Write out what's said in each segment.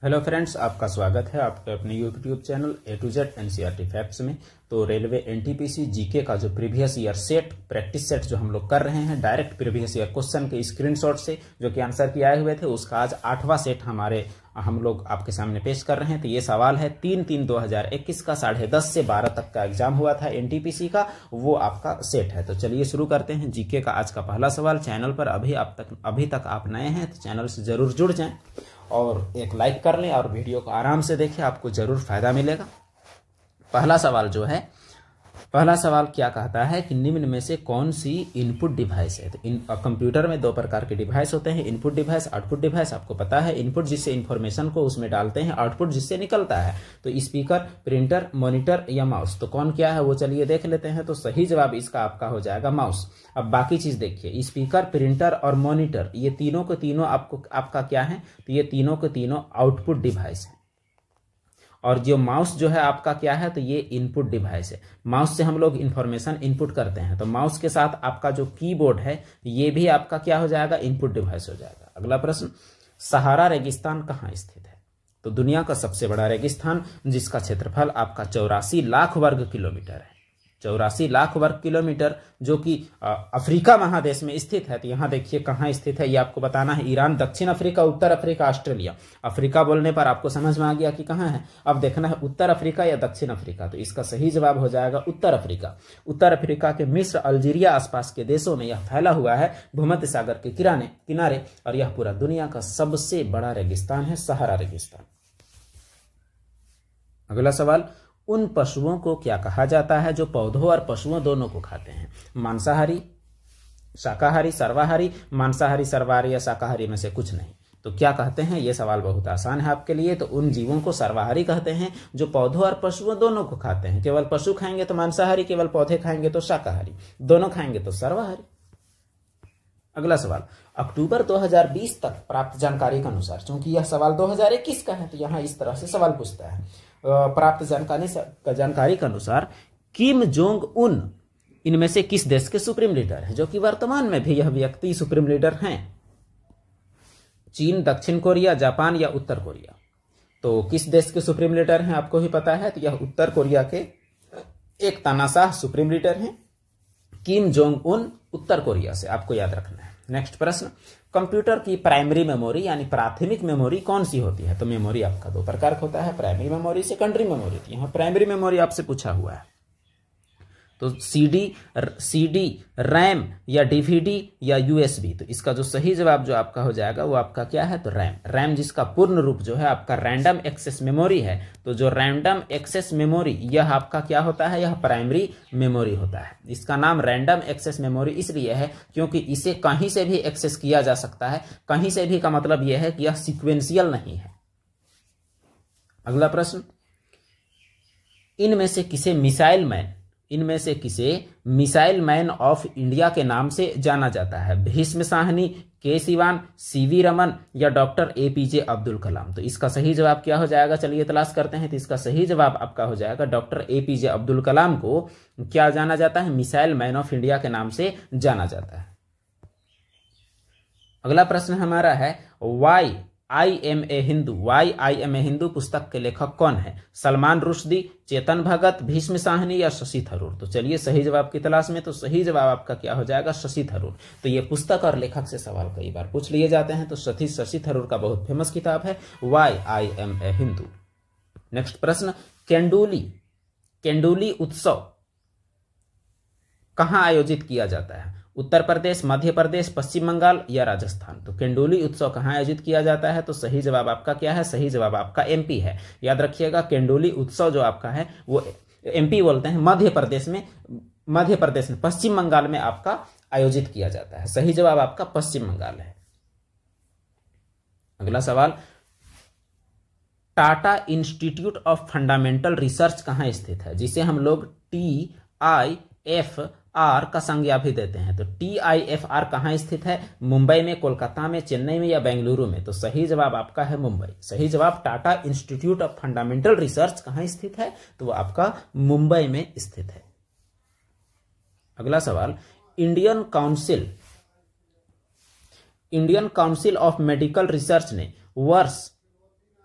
Hello friends, आपका स्वागत है आपके अपने YouTube channel A to Z NCERT facts में। तो रेलवे एनटीपीसी जीके का जो previous year set practice set जो हम लोग कर रहे हैं डायरेक्ट प्रीवियस ईयर क्वेश्चन के स्क्रीनशॉट से जो कि आंसर किए आए हुए थे, उसका आज 8वां सेट हम लोग आपके सामने पेश कर रहे हैं। तो ये सवाल है 3/3/2021 का 10:30 से 12 तक का एग्जाम हुआ था एनटीपीसी का, वो आपका सेट है। तो चलिए शुरू करते हैं जीके का आज का पहला सवाल। चैनल पर अभी तक आप नए हैं तो चैनल से जरूर जुड़ जाएं और एक लाइक कर लें और वीडियो को आराम से देखें, आपको जरूर फायदा मिलेगा। पहला सवाल क्या कहता है कि निम्न में से कौन सी इनपुट डिवाइस है। तो कंप्यूटर में दो प्रकार के डिवाइस होते हैं, इनपुट डिवाइस, आउटपुट डिवाइस। आपको पता है इनपुट जिससे इंफॉर्मेशन को उसमें डालते हैं, आउटपुट जिससे निकलता है। तो स्पीकर, प्रिंटर, मॉनिटर या माउस, तो कौन क्या है वो चलिए देख लेते हैं। तो सही जवाब इसका आपका हो जाएगा माउस। अब बाकी चीज देखिए, स्पीकर, प्रिंटर और मॉनिटर ये तीनों के तीनों आपका क्या है, तो ये तीनों के तीनों आउटपुट डिवाइस है। और जो माउस जो है आपका क्या है, तो ये इनपुट डिवाइस है। माउस से हम लोग इंफॉर्मेशन इनपुट करते हैं। तो माउस के साथ आपका जो कीबोर्ड है ये भी आपका क्या हो जाएगा, इनपुट डिवाइस हो जाएगा। अगला प्रश्न, सहारा रेगिस्तान कहाँ स्थित है। तो दुनिया का सबसे बड़ा रेगिस्तान जिसका क्षेत्रफल आपका 84 लाख वर्ग किलोमीटर है। 84 लाख वर्ग किलोमीटर जो कि अफ्रीका महादेश में स्थित है। तो यहां देखिए कहां स्थित है, ये आपको बताना है। ईरान, दक्षिण अफ्रीका, उत्तर अफ्रीका, ऑस्ट्रेलिया। अफ्रीका बोलने पर आपको समझ में आ गया कि कहां है। अब देखना है उत्तर अफ्रीका या दक्षिण अफ्रीका। तो इसका सही जवाब हो जाएगा उत्तर अफ्रीका। उत्तर अफ्रीका के मिस्र, अल्जीरिया आसपास के देशों में यह फैला हुआ है भूमध्य सागर के किनारे, और यह पूरा दुनिया का सबसे बड़ा रेगिस्तान है, सहारा रेगिस्तान। अगला सवाल, उन पशुओं को क्या कहा जाता है जो पौधों और पशुओं दोनों को खाते हैं। मांसाहारी, शाकाहारी, सर्वाहारी, मांसाहारी, सर्वाहारी या शाकाहारी में से कुछ नहीं। तो क्या कहते हैं, यह सवाल बहुत आसान है आपके लिए। तो उन जीवों को सर्वाहारी कहते हैं जो पौधों और पशुओं दोनों को खाते हैं। केवल पशु खाएंगे तो मांसाहारी, केवल पौधे खाएंगे तो शाकाहारी, दोनों खाएंगे तो सर्वाहारी। अगला सवाल, अक्टूबर 2020 तक प्राप्त जानकारी के अनुसार, क्योंकि यह सवाल 2021 का है तो यहां इस तरह से सवाल पूछता है। प्राप्त जानकारी के अनुसार किम जोंग उन इनमें से किस देश के सुप्रीम लीडर हैं, जो कि वर्तमान में भी यह व्यक्ति सुप्रीम लीडर हैं। चीन, दक्षिण कोरिया, जापान या उत्तर कोरिया। तो किस देश के सुप्रीम लीडर हैं आपको ही पता है। तो यह उत्तर कोरिया के एक तानाशाह सुप्रीम लीडर हैं, किम जोंग उन, उत्तर कोरिया से, आपको याद रखना है। नेक्स्ट प्रश्न, कंप्यूटर की प्राइमरी मेमोरी यानी प्राथमिक मेमोरी कौन सी होती है। तो मेमोरी आपका दो प्रकार का होता है, प्राइमरी मेमोरी, सेकेंडरी मेमोरी। यहां प्राइमरी मेमोरी आपसे पूछा हुआ है। तो सीडी, रैम या डीवीडी या यूएसबी। तो इसका जो सही जवाब जो आपका हो जाएगा वो आपका क्या है, तो रैम जिसका पूर्ण रूप जो है आपका रैंडम एक्सेस मेमोरी है। तो जो रैंडम एक्सेस मेमोरी यह आपका क्या होता है, यह प्राइमरी मेमोरी होता है। इसका नाम रैंडम एक्सेस मेमोरी इसलिए है क्योंकि इसे कहीं से भी एक्सेस किया जा सकता है। कहीं से भी का मतलब यह है कि यह सीक्वेंशियल नहीं है। अगला प्रश्न, इनमें से किसे मिसाइल मैन ऑफ इंडिया के नाम से जाना जाता है। भीष्म साहनी, के सिवान, सीवी रमन या डॉक्टर एपीजे अब्दुल कलाम। तो इसका सही जवाब क्या हो जाएगा, चलिए तलाश करते हैं। तो इसका सही जवाब आपका हो जाएगा डॉक्टर एपीजे अब्दुल कलाम को क्या जाना जाता है, मिसाइल मैन ऑफ इंडिया के नाम से जाना जाता है। अगला प्रश्न हमारा है, why I am a Hindu पुस्तक के लेखक कौन है। सलमान रुश्दी, चेतन भगत, भीष्म साहनी या शशि थरूर। तो चलिए सही जवाब की तलाश में। तो सही जवाब आपका क्या हो जाएगा, शशि थरूर। तो ये पुस्तक और लेखक से सवाल कई बार पूछ लिए जाते हैं। तो शशि थरूर का बहुत फेमस किताब है why I am a Hindu. Next प्रश्न, केंडुली उत्सव कहां आयोजित किया जाता है। उत्तर प्रदेश, मध्य प्रदेश, पश्चिम बंगाल या राजस्थान। तो केंडुली उत्सव कहां आयोजित किया जाता है। तो सही जवाब आपका क्या है, सही जवाब आपका एमपी है। याद रखिएगा केंडुली उत्सव जो आपका है वो एमपी बोलते हैं, मध्य प्रदेश में पश्चिम बंगाल में आपका आयोजित किया जाता है। सही जवाब आपका पश्चिम बंगाल है। अगला सवाल, Tata institute of fundamental research कहां स्थित है, जिसे हम लोग TIFR का संज्ञा भी देते हैं। तो TIFR कहां स्थित है, मुंबई में, कोलकाता में, चेन्नई में या बेंगलुरु में। तो सही जवाब आपका है मुंबई। सही जवाब, Tata institute of fundamental research कहां स्थित है, तो वो आपका मुंबई में स्थित है। अगला सवाल, Indian council of medical research ने वर्ष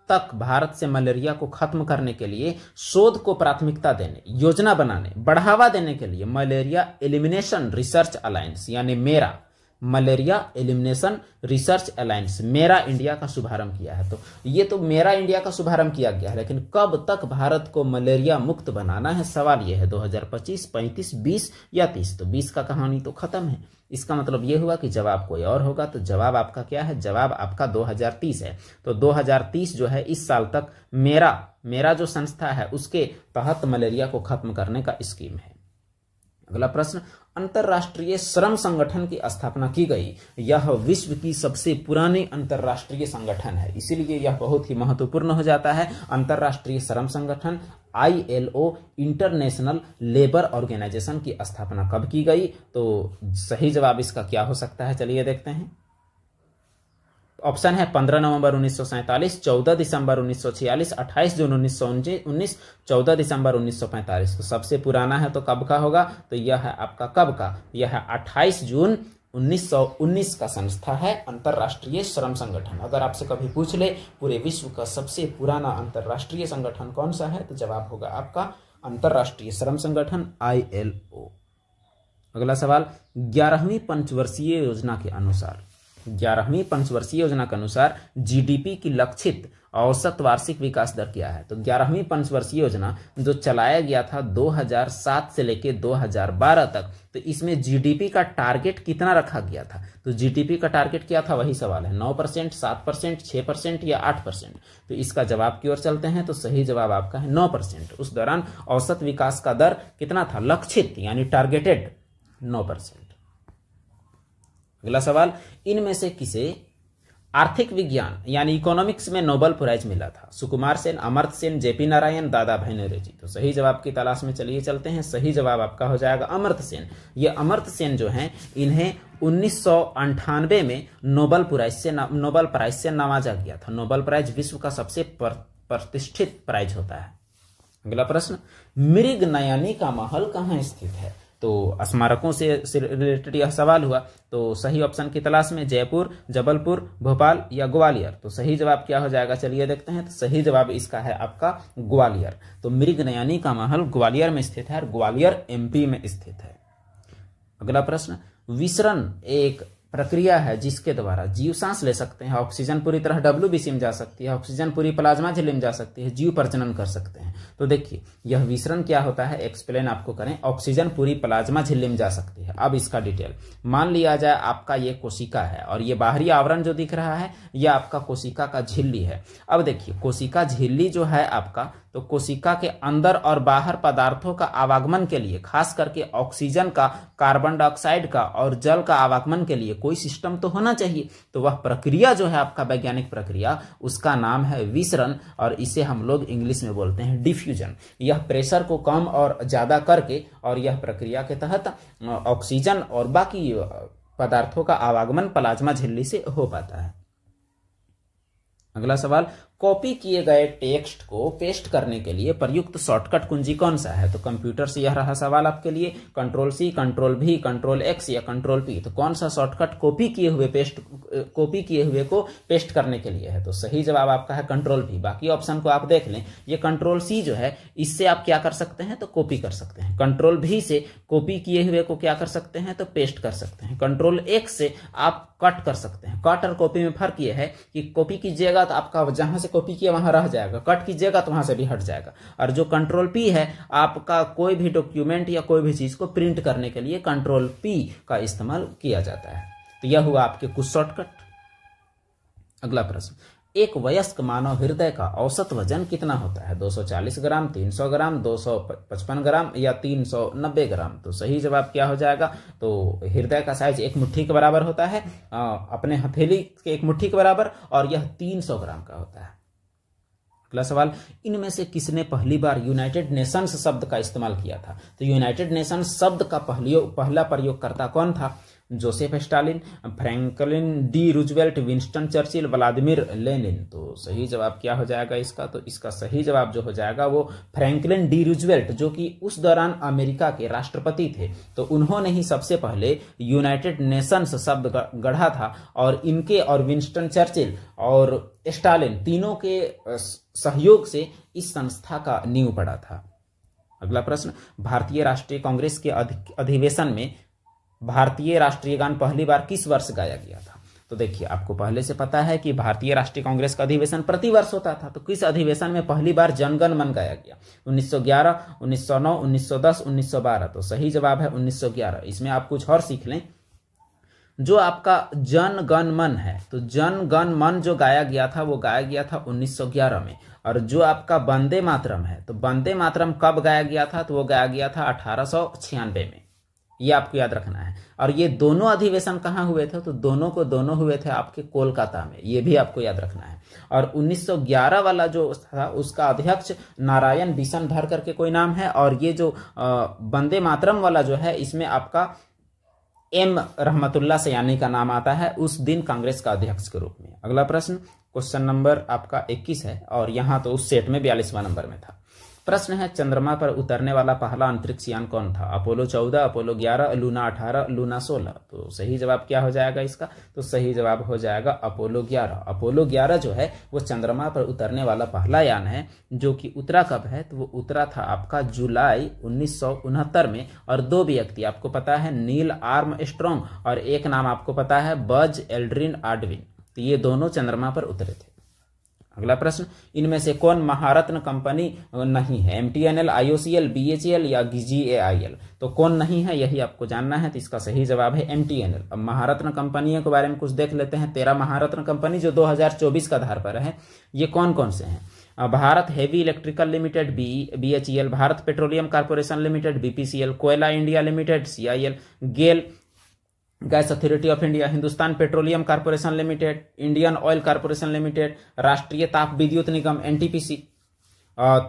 तक भारत से मलेरिया को खत्म करने के लिए शोध को प्राथमिकता देने, योजना बनाने, बढ़ावा देने के लिए मलेरिया एलिमिनेशन रिसर्च अलायंस यानी मेरा, मलेरिया एलिमिनेशन रिसर्च अलायंस मेरा इंडिया का शुभारंभ किया है। तो ये तो मेरा इंडिया का शुभारंभ किया गया है, लेकिन कब तक भारत को मलेरिया मुक्त बनाना है, सवाल ये है 2025, 35, 20 या 30। तो 20 का कहानी तो खत्म है। इसका मतलब ये हुआ कि जवाब कोई और होगा। तो जवाब आपका क्या है? जवाब आपका 2030 है। तो 2030 जो है इस साल तक मेरा जो संस्था है उसके तहत मलेरिया को खत्म करने का स्कीम है। अगला प्रश्न, अंतर्राष्ट्रीय श्रम संगठन की स्थापना की गई। यह विश्व की सबसे पुरानी अंतर्राष्ट्रीय संगठन है, इसीलिए यह बहुत ही महत्वपूर्ण हो जाता है। अंतर्राष्ट्रीय श्रम संगठन ILO इंटरनेशनल लेबर ऑर्गेनाइजेशन की स्थापना कब की गई? तो सही जवाब इसका क्या हो सकता है, चलिए देखते हैं। ऑप्शन है 15 नवंबर 1947, 14 दिसंबर 1946, 28 जून 1919, 14 दिसंबर 1945। तो सबसे पुराना है तो कब का होगा? तो यह है आपका कब का? यह है 28 जून 1919 का संस्था है अंतर्राष्ट्रीय श्रम संगठन। अगर आपसे कभी पूछ ले पूरे विश्व का सबसे पुराना अंतर्राष्ट्रीय संगठन कौन सा है, तो जवाब होगा आपका अंतर्राष्ट्रीय श्रम संगठन ILO। अगला सवाल, 11वीं पंचवर्षीय योजना के अनुसार 11वीं पंचवर्षीय योजना के अनुसार GDP की लक्षित औसत वार्षिक विकास दर क्या है? तो 11वीं पंचवर्षीय योजना जो चलाया गया था 2007 से लेके 2012 तक, तो इसमें GDP का टारगेट कितना रखा गया था? तो GDP का टारगेट क्या था, वही सवाल है। 9%, 7%, 6% या 8%? तो इसका जवाब की ओर चलते हैं। तो सही जवाब आपका है 9%। उस दौरान औसत विकास का दर कितना था? लक्षित यानी टारगेटेड 9%। अगला सवाल, इनमें से किसे आर्थिक विज्ञान यानी इकोनॉमिक्स में नोबेल प्राइज मिला था? सुकुमार सेन, अमर्त्य सेन, JP नारायण, दादा भाई नौरोजी। तो सही जवाब की तलाश में चलिए चलते हैं। सही जवाब आपका हो जाएगा अमर्त्य सेन। ये अमर्त्य सेन जो हैं इन्हें 1998 में नोबेल प्राइज से नवाजा गया था। नोबेल प्राइज विश्व का सबसे प्रतिष्ठित प्राइज होता है। अगला प्रश्न, मृगनयनी का महल कहाँ स्थित है? तो स्मारकों से रिलेटेड यह सवाल हुआ। तो सही ऑप्शन की तलाश में जयपुर, जबलपुर, भोपाल या ग्वालियर। तो सही जवाब क्या हो जाएगा, चलिए देखते हैं। तो सही जवाब इसका है आपका ग्वालियर। तो मृगनयनी का महल ग्वालियर में स्थित है और ग्वालियर MP में स्थित है। अगला प्रश्न, विसरण एक प्रक्रिया है जिसके द्वारा जीव सांस ले सकते हैं, ऑक्सीजन पूरी तरह WBC में जा सकती है, ऑक्सीजन पूरी प्लाज्मा झिल्ली में जा सकती है, जीव प्रजनन कर सकते हैं। तो देखिए यह विसरण क्या होता है, एक्सप्लेन आपको करें। ऑक्सीजन पूरी प्लाज्मा झिल्ली में जा सकती है। अब इसका डिटेल मान लिया जाए आपका ये कोशिका है और ये बाहरी आवरण जो दिख रहा है यह आपका कोशिका का झिल्ली है। अब देखिए कोशिका झिल्ली जो है आपका, तो कोशिका के अंदर और बाहर पदार्थों का आवागमन के लिए, खास करके ऑक्सीजन का, कार्बन डाइऑक्साइड का और जल का आवागमन के लिए कोई सिस्टम तो होना चाहिए। तो वह प्रक्रिया जो है आपका वैज्ञानिक प्रक्रिया, उसका नाम है विसरण और इसे हम लोग इंग्लिश में बोलते हैं डिफ्यूजन। यह प्रेशर को कम और ज्यादा करके और यह प्रक्रिया के तहत ऑक्सीजन और बाकी पदार्थों का आवागमन प्लाज्मा झिल्ली से हो पाता है। अगला सवाल, कॉपी किए गए टेक्स्ट को पेस्ट करने के लिए प्रयुक्त शॉर्टकट कुंजी कौन सा है? तो कंप्यूटर से यह रहा सवाल आपके लिए। Ctrl+C, Ctrl+V, Ctrl+X या Ctrl+P। तो कौन सा शॉर्टकट कॉपी किए हुए को पेस्ट करने के लिए है? तो सही जवाब आपका है Ctrl+V। बाकी ऑप्शन को आप देख लें। ये Ctrl+C जो है इससे आप क्या कर सकते हैं, तो कॉपी कर सकते हैं। Ctrl+V से कॉपी किए हुए को क्या कर सकते हैं, तो पेस्ट कर सकते हैं। Ctrl+X से आप कट कर सकते हैं। कट और कॉपी में फर्क यह है कि कॉपी कीजिएगा तो आपका जहां से कॉपी किया वहां रह जाएगा, कट कीजिएगा तो वहां से भी हट जाएगा। और जो Ctrl+P है आपका कोई भी डॉक्यूमेंट या कोई भी चीज को प्रिंट करने के लिए Ctrl+P का इस्तेमाल किया जाता है। तो यह हुआ आपके कुछ शॉर्टकट। अगला प्रश्न, एक वयस्क मानव हृदय का औसत वजन कितना होता है? 240 ग्राम, 300 ग्राम, 255 ग्राम या 390 ग्राम? तो सही जवाब क्या हो जाएगा? तो हृदय का साइज एक मुट्ठी के बराबर होता है, अपने हथेली के एक मुट्ठी के बराबर, और यह 300 ग्राम का होता है। अगला सवाल, इनमें से किसने पहली बार यूनाइटेड नेशंस शब्द का इस्तेमाल किया था? तो यूनाइटेड नेशंस शब्द का पहला प्रयोगकर्ता कौन था? Joseph Stalin, Franklin D Roosevelt, Winston Churchill, Vladimir Lenin? तो सही जवाब क्या हो जाएगा इसका? तो इसका सही जवाब जो हो जाएगा वो फ्रैंकलिन डी रूजवेल्ट, जो कि उस दौरान अमेरिका के राष्ट्रपति थे। तो उन्होंने ही सबसे पहले यूनाइटेड नेशंस शब्द गढ़ा था और इनके और विंस्टन चर्चिल और स्टालिन, तीनों के सहयोग से इस संस्था का नींव पड़ा था। अगला प्रश्न, भारतीय राष्ट्रीय कांग्रेस के अधिवेशन में भारतीय राष्ट्रीय गान पहली बार किस वर्ष गाया गया था? तो देखिए, आपको पहले से पता है कि भारतीय राष्ट्रीय कांग्रेस का अधिवेशन प्रतिवर्ष होता था, तो किस अधिवेशन में पहली बार जनगण मन गाया गया? 1911, 1909, 1910, 1912। तो सही जवाब है 1911। इसमें आप कुछ और सीख लें, जो आपका जन गण मन है, तो जन गण मन जो गाया गया था वो गाया गया था 1911 में। और जो आपका वंदे मातरम है, तो वंदे मातरम कब गाया गया था? तो वो गाया गया था 1896 में। ये आपको याद रखना है। और ये दोनों अधिवेशन कहाँ हुए थे? तो दोनों को दोनों हुए थे आपके कोलकाता में, ये भी आपको याद रखना है। और 1911 वाला जो था उसका अध्यक्ष नारायण बिशनधर करके कोई नाम है, और ये जो वंदे मातरम वाला जो है इसमें आपका एम रहमतुल्लाह सयानी का नाम आता है उस दिन कांग्रेस का अध्यक्ष के रूप में। अगला प्रश्न, क्वेश्चन नंबर आपका 21 है, और यहाँ तो उस सेट में 42वां नंबर में था। प्रश्न है, चंद्रमा पर उतरने वाला पहला अंतरिक्ष यान कौन था? Apollo 14, Apollo 11, Luna 18, Luna 16। तो सही जवाब क्या हो जाएगा इसका? तो सही जवाब हो जाएगा अपोलो 11। अपोलो 11 जो है वो चंद्रमा पर उतरने वाला पहला यान है, जो कि उतरा कब है? तो वो उतरा था आपका जुलाई 1969 में। और दो व्यक्ति आपको पता है, नील आर्मस्ट्रॉन्ग, और एक नाम आपको पता है बज एल्ड्रिन ऑल्ड्रिन। तो ये दोनों चंद्रमा पर उतरे थे। अगला प्रश्न, इनमें से कौन महारत्न कंपनी नहीं है? MTNL, IOCL, BHEL या GAIL? तो कौन नहीं है यही आपको जानना है। तो इसका सही जवाब है MTNL। अब महारत्न कंपनियों के बारे में कुछ देख लेते हैं। 13 महारत्न कंपनी जो 2024 का आधार पर है, ये कौन कौन से हैं? Bharat heavy electrical limited BHEL, Bharat petroleum corporation limited BPCL, कोयला India limited CIL, GAIL gas authority of India, Hindustan petroleum corporation limited, Indian oil corporation limited, राष्ट्रीय ताप विद्युत निगम NTPC,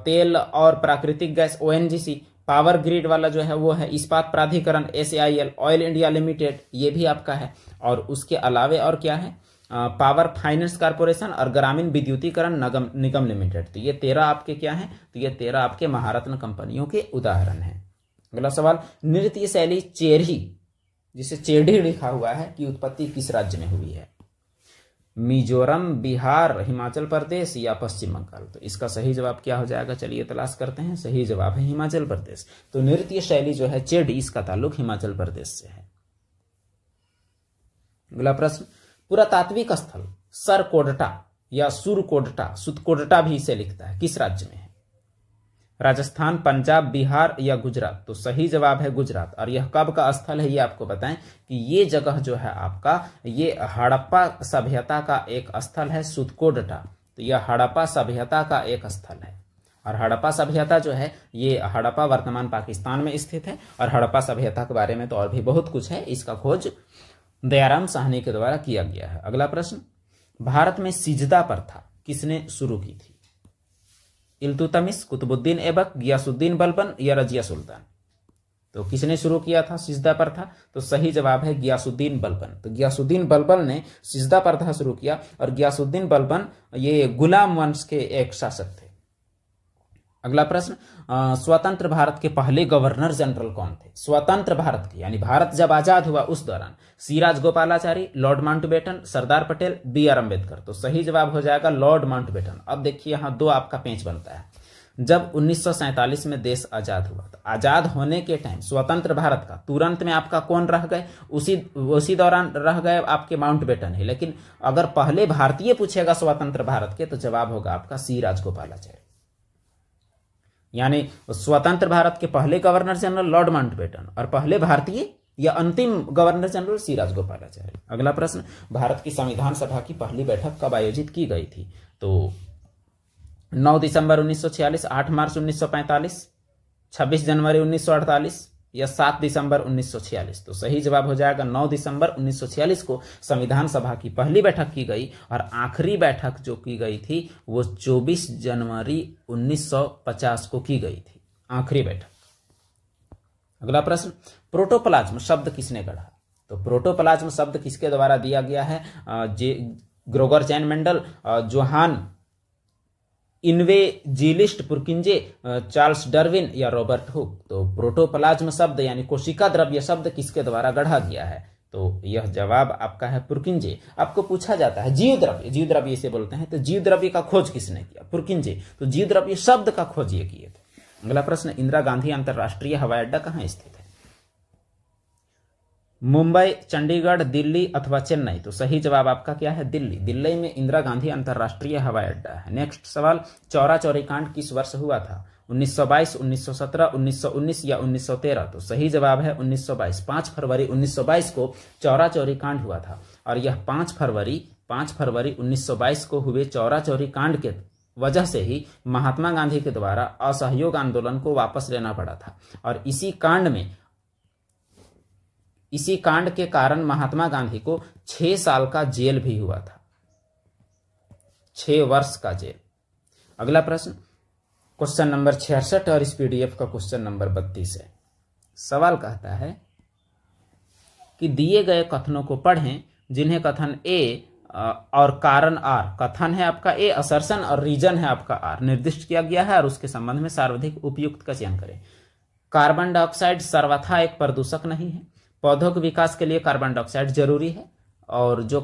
तेल और प्राकृतिक गैस ONGC, पावर ग्रिड वाला जो है वो है इस्पात प्राधिकरण SAIL, ऑयल इंडिया लिमिटेड, ये भी आपका है। और उसके अलावे और क्या है? पावर फाइनेंस कॉर्पोरेशन और ग्रामीण विद्युतीकरण निगम लिमिटेड। तो ये 13 आपके क्या है? तो ये 13 आपके महारत्न कंपनियों के उदाहरण हैं। अगला सवाल, नृत्य शैली चेरी, जिसे चेढ़ी लिखा हुआ है, की उत्पत्ति किस राज्य में हुई है? मिजोरम, बिहार, हिमाचल प्रदेश या पश्चिम बंगाल? तो इसका सही जवाब क्या हो जाएगा? चलिए तलाश करते हैं। सही जवाब है हिमाचल प्रदेश। तो नृत्य शैली जो है चेढ़ी, इसका ताल्लुक हिमाचल प्रदेश से है। अगला प्रश्न, पुरातात्विक स्थल सरकोडटा या सुरकोडटा, सुतकोडटा भी इसे लिखता है, किस राज्य में है? राजस्थान, पंजाब, बिहार या गुजरात? तो सही जवाब है गुजरात। और यह कब का स्थल है ये आपको बताएं कि ये जगह जो है आपका, ये हड़प्पा सभ्यता का एक स्थल है सुतकोडटा। तो यह हड़प्पा सभ्यता का एक स्थल है। और हड़प्पा सभ्यता जो है, ये हड़प्पा वर्तमान पाकिस्तान में स्थित है। और हड़प्पा सभ्यता के बारे में तो और भी बहुत कुछ है, इसका खोज दयाराम साहनी के द्वारा किया गया है। अगला प्रश्न, भारत में सिजदा प्रथा किसने शुरू की थी? इल्तुतमिश, कुतुबुद्दीन ऐबक, गियासुद्दीन बलबन या रजिया सुल्तान? तो किसने शुरू किया था सिजदा प्रथा? तो सही जवाब है गियासुद्दीन बलबन। तो गियासुद्दीन बलबन ने सिजदा प्रथा शुरू किया। और गियासुद्दीन बलबन ये गुलाम वंश के एक शासक थे। अगला प्रश्न, स्वतंत्र भारत के पहले गवर्नर जनरल कौन थे? स्वतंत्र भारत के, यानी भारत जब आजाद हुआ उस दौरान। सी Rajagopalachari, Lord Mountbatten, Sardar Patel, BR Ambedkar? तो सही जवाब हो जाएगा लॉर्ड माउंटबेटन। अब देखिए यहाँ दो आपका पेंच बनता है। जब 1947 में देश आजाद हुआ, तो आजाद होने के टाइम स्वतंत्र भारत का तुरंत में आपका कौन रह गए? उसी दौरान रह गए आपके माउंटबेटन ही। लेकिन अगर पहले भारतीय पूछेगा स्वतंत्र भारत के, तो जवाब होगा आपका सी राजगोपालाचारी। यानी स्वतंत्र भारत के पहले गवर्नर जनरल लॉर्ड माउंटबेटन, और पहले भारतीय या अंतिम गवर्नर जनरल सी राजगोपालाचारी। अगला प्रश्न, भारत की संविधान सभा की पहली बैठक कब आयोजित की गई थी? तो 9 दिसंबर 1946, 8 मार्च 1945, 26 जनवरी 1948 या 7 दिसंबर 1946? तो सही जवाब हो जाएगा 9 दिसंबर 1946 को संविधान सभा की पहली बैठक की गई। और आखिरी बैठक जो की गई थी वो 24 जनवरी 1950 को की गई थी, आखिरी बैठक। अगला प्रश्न, प्रोटोप्लाज्म शब्द किसने गढ़ा? तो प्रोटोप्लाज्म शब्द किसके द्वारा दिया गया है? Gregor Johann Mendel, Johann Evangelista Purkinje, Charles Darwin या रॉबर्ट हुक? तो प्रोटोप्लाज्म शब्द यानी कोशिका द्रव्य शब्द किसके द्वारा गढ़ा गया है? तो यह जवाब आपका है पुरकिंजे। आपको पूछा जाता है जीव द्रव्य इसे बोलते हैं, तो जीव द्रव्य का खोज किसने किया? पुरकिंजे। तो जीव द्रव्य शब्द का खोज ये किए थे। अगला प्रश्न, इंदिरा गांधी अंतरराष्ट्रीय हवाई अड्डा कहाँ स्थित है? मुंबई, चंडीगढ़, दिल्ली अथवा चेन्नई? तो सही जवाब आपका क्या है? दिल्ली। दिल्ली में इंदिरा गांधी अंतरराष्ट्रीय हवाई अड्डा है। नेक्स्ट सवाल, चौरा चौरी कांड किस वर्ष हुआ था? 1922, 1917, 1919 या 1913? तो सही जवाब है 1922। 5 फरवरी 1922 को चौरा चौरी कांड हुआ था और यह 5 फरवरी 1922 को हुए चौरा चौरी कांड के वजह से ही महात्मा गांधी के द्वारा असहयोग आंदोलन को वापस लेना पड़ा था और इसी कांड के कारण महात्मा गांधी को 6 साल का जेल भी हुआ था, 6 वर्ष का जेल। अगला प्रश्न, क्वेश्चन नंबर 66 और इस पीडीएफ का क्वेश्चन नंबर 32 है। सवाल कहता है कि दिए गए कथनों को पढ़ें जिन्हें कथन ए और कारण आर, कथन है आपका ए, असर्शन और रीजन है आपका आर, निर्दिष्ट किया गया है और उसके संबंध में सर्वाधिक उपयुक्त का चयन करें। कार्बन डाइऑक्साइड सर्वथा एक प्रदूषक नहीं है। पौधों के विकास के लिए कार्बन डाइऑक्साइड जरूरी है और जो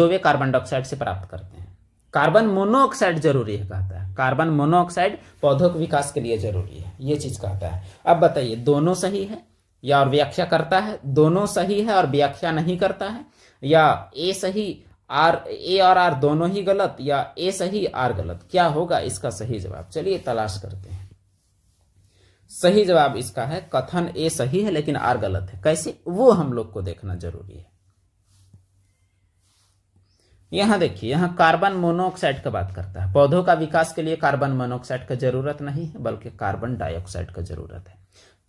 वे कार्बन डाइऑक्साइड से प्राप्त करते हैं। कार्बन मोनोऑक्साइड जरूरी है कहता है, कार्बन मोनोऑक्साइड पौधों के विकास के लिए जरूरी है, ये चीज कहता है। अब बताइए दोनों सही है या और व्याख्या करता है? दोनों सही है और व्याख्या नहीं करता है, या ए सही ए और आर दोनों ही गलत, या ए सही आर गलत? क्या होगा इसका सही जवाब? चलिए तलाश करते हैं। सही जवाब इसका है कथन ए सही है लेकिन आर गलत है। कैसे, वो हम लोग को देखना जरूरी है। यहां देखिए, यहां कार्बन मोनोऑक्साइड का बात करता है। पौधों का विकास के लिए कार्बन मोनोऑक्साइड का जरूरत नहीं है बल्कि कार्बन डाइऑक्साइड का जरूरत है।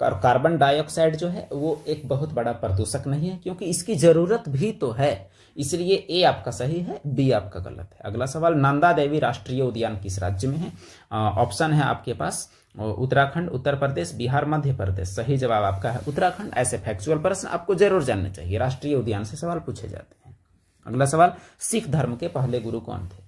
और कार्बन डाइऑक्साइड जो है वो एक बहुत बड़ा प्रदूषक नहीं है क्योंकि इसकी जरूरत भी तो है, इसलिए ए आपका सही है, बी आपका गलत है। अगला सवाल, नंदा देवी राष्ट्रीय उद्यान किस राज्य में है? ऑप्शन है आपके पास उत्तराखंड, उत्तर प्रदेश, बिहार, मध्य प्रदेश। सही जवाब आपका है उत्तराखंड। ऐसे फैक्चुअल प्रश्न आपको जरूर जानने चाहिए, राष्ट्रीय उद्यान से सवाल पूछे जाते हैं। अगला सवाल, सिख धर्म के पहले गुरु कौन थे?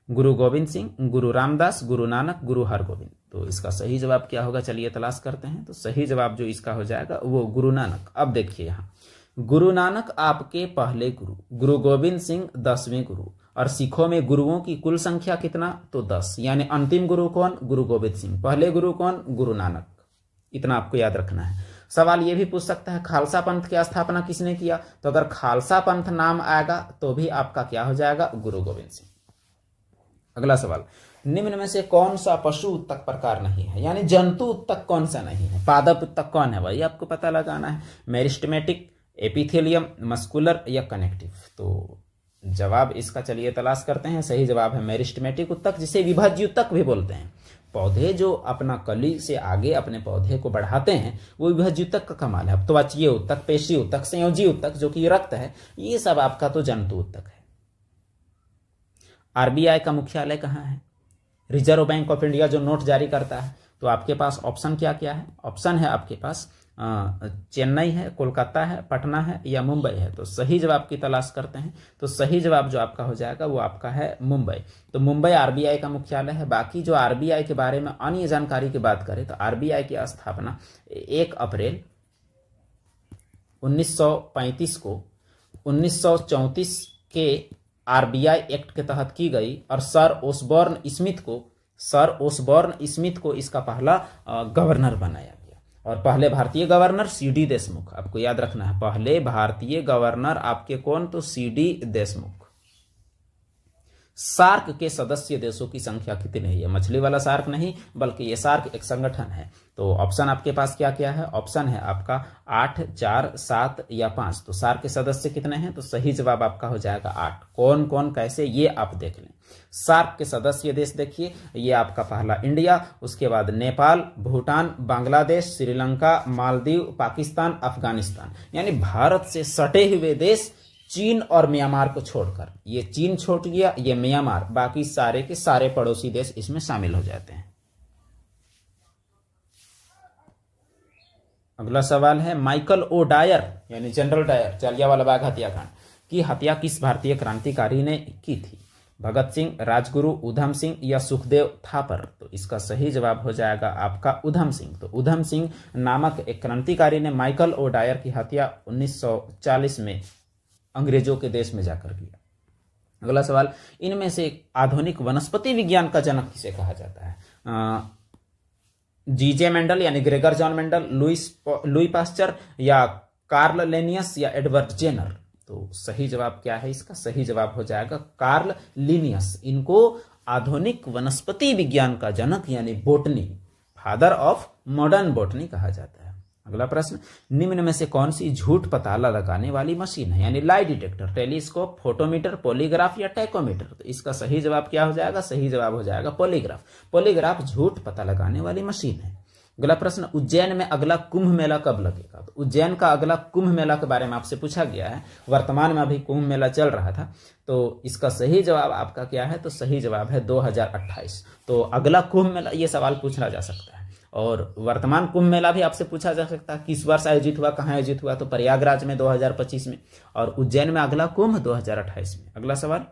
गुरु गोविंद सिंह, गुरु रामदास, गुरु नानक, गुरु हरगोविंद? तो इसका सही जवाब क्या होगा? चलिए तलाश करते हैं। तो सही जवाब जो इसका हो जाएगा वो गुरु नानक। अब देखिए यहाँ, गुरु नानक आपके पहले गुरु, गुरु गोविंद सिंह 10वें गुरु, और सिखों में गुरुओं की कुल संख्या कितना? तो 10, यानी अंतिम गुरु कौन? गुरु गोविंद सिंह। पहले गुरु कौन? गुरु नानक। इतना आपको याद रखना है। सवाल यह भी पूछ सकता है खालसा पंथ की स्थापना किसने किया? तो अगर खालसा पंथ नाम आएगा तो भी आपका क्या हो जाएगा? गुरु गोविंद सिंह। अगला सवाल, निम्न में से कौन सा पशु उत्तक प्रकार नहीं है, यानी जंतु उत्तक कौन सा नहीं है? पादप उत्तक कौन है भाई? आपको पता लगाना है। मेरिस्टेमेटिक, एपिथेलियम, मस्कुलर या कनेक्टिव? तो जवाब इसका चलिए तलाश करते हैं। सही जवाब है मेरिस्टेमेटिक उत्तक, जिसे विभाज्य उत्तक भी बोलते हैं। पौधे जो अपना कली से आगे अपने पौधे को बढ़ाते हैं वो विभाज्य उत्तक का कमाल है। त्वचीय उत्तक, पेशी उत्तक, संयोजी उत्तक जो कि रक्त है, ये सब आपका तो जंतु उत्तक है। आरबीआई का मुख्यालय कहाँ है? रिजर्व बैंक ऑफ इंडिया जो नोट जारी करता है। तो आपके पास ऑप्शन क्या क्या है? ऑप्शन है आपके पास चेन्नई है, कोलकाता है, पटना है या मुंबई है। तो सही जवाब की तलाश करते हैं। तो सही जवाब जो आपका हो जाएगा वो आपका है मुंबई। तो मुंबई आरबीआई का मुख्यालय है। बाकी जो आरबीआई के बारे में अन्य जानकारी की बात करें तो आरबीआई की स्थापना 1 अप्रैल 1935 को 1934 के आरबीआई एक्ट के तहत की गई और सर ओसबॉर्न स्मिथ को इसका पहला गवर्नर बनाया गया। और पहले भारतीय गवर्नर सीडी देशमुख, आपको याद रखना है। पहले भारतीय गवर्नर आपके कौन? तो सीडी देशमुख। सार्क के सदस्य देशों की संख्या कितनी है? मछली वाला सार्क नहीं बल्कि ये सार्क एक संगठन है। तो ऑप्शन आपके पास क्या क्या है? ऑप्शन है आपका 8, 4, 7 या 5। तो सार्क के सदस्य कितने हैं? तो सही जवाब आपका हो जाएगा 8। कौन कौन कैसे, ये आप देख लें। सार्क के सदस्य देश देखिए, ये आपका पहला इंडिया, उसके बाद नेपाल, भूटान, बांग्लादेश, श्रीलंका, मालदीव, पाकिस्तान, अफगानिस्तान। यानी भारत से सटे हुए देश चीन और म्यांमार को छोड़कर, ये चीन छोड़ गया, ये म्यांमार, बाकी सारे के सारे पड़ोसी देश इसमें शामिल हो जाते हैं। अगला सवाल है, माइकल ओ डायर यानी जनरल डायर, जालियांवाला बाग हत्याकांड की हत्या किस भारतीय क्रांतिकारी ने की थी? भगत सिंह, राजगुरु, उधम सिंह या सुखदेव थापर? तो इसका सही जवाब हो जाएगा आपका उधम सिंह। तो उधम सिंह नामक एक क्रांतिकारी ने माइकल ओडायर की हत्या 1940 में अंग्रेजों के देश में जाकर किया। अगला सवाल, इनमें से आधुनिक वनस्पति विज्ञान का जनक किसे कहा जाता है? जीजे मेंडल यानी Gregor John Mendel, Louis Pasteur या कार्ल लेनियस या एडवर्ड जेनर? तो सही जवाब क्या है इसका? सही जवाब हो जाएगा कार्ल लिनियस। इनको आधुनिक वनस्पति विज्ञान का जनक यानी botany, father of modern botany कहा जाता है। अगला प्रश्न, निम्न में से कौन सी झूठ पता लगाने वाली मशीन है? यानी lie detector, telescope, photometer, polygraph या टैकोमीटर? तो इसका सही जवाब क्या हो जाएगा? सही जवाब हो जाएगा पॉलीग्राफ। पॉलीग्राफ झूठ पता लगाने वाली मशीन है। अगला प्रश्न, उज्जैन में अगला कुंभ मेला कब लगेगा? तो उज्जैन का अगला कुंभ मेला के बारे में आपसे पूछा गया है। वर्तमान में अभी कुंभ मेला चल रहा था, तो इसका सही जवाब आपका क्या है? तो सही जवाब है 2028। तो अगला कुंभ मेला, ये सवाल पूछा जा सकता है। और वर्तमान कुंभ मेला भी आपसे पूछा जा सकता है किस वर्ष आयोजित हुआ, कहाँ आयोजित हुआ? तो प्रयागराज में 2025 में, और उज्जैन में अगला कुंभ 2028 में। अगला सवाल,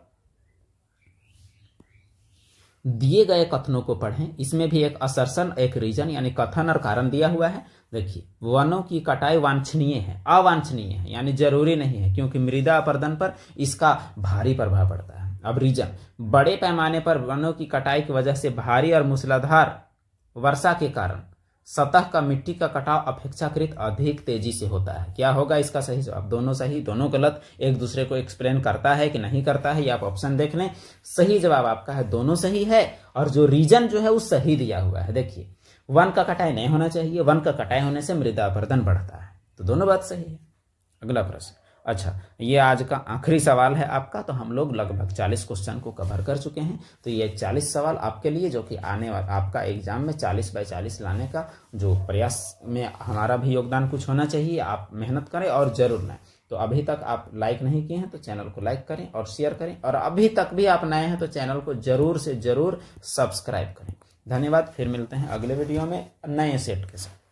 दिए गए कथनों को पढ़ें। इसमें भी एक असर्शन, एक रीजन यानी कथन और कारण दिया हुआ है। देखिए, वनों की कटाई वांछनीय है, अवांछनीय है यानी जरूरी नहीं है, क्योंकि मृदा अपरदन पर इसका भारी प्रभाव पड़ता है। अब रीजन, बड़े पैमाने पर वनों की कटाई की वजह से भारी और मूसलाधार वर्षा के कारण सतह का मिट्टी का कटाव अपेक्षाकृत अधिक तेजी से होता है। क्या होगा इसका सही जवाब? दोनों सही, दोनों गलत, एक दूसरे को एक्सप्लेन करता है कि नहीं करता है, ये आप ऑप्शन देख लें। सही जवाब आपका है दोनों सही है, और जो रीजन जो है वो सही दिया हुआ है। देखिए, वन का कटाई नहीं होना चाहिए, वन का कटाई होने से मृदा अपरदन बढ़ता है, तो दोनों बात सही है। अगला प्रश्न, अच्छा, ये आज का आखिरी सवाल है आपका। तो हम लोग लगभग 40 क्वेश्चन को कवर कर चुके हैं। तो ये 40 सवाल आपके लिए, जो कि आने वाला आपका एग्जाम में 40/40 लाने का जो प्रयास में हमारा भी योगदान कुछ होना चाहिए। आप मेहनत करें और जरूर लाएं। तो अभी तक आप लाइक नहीं किए हैं तो चैनल को लाइक करें और शेयर करें, और अभी तक भी आप नए हैं तो चैनल को जरूर से जरूर सब्सक्राइब करें। धन्यवाद। फिर मिलते हैं अगले वीडियो में नए सेट के साथ।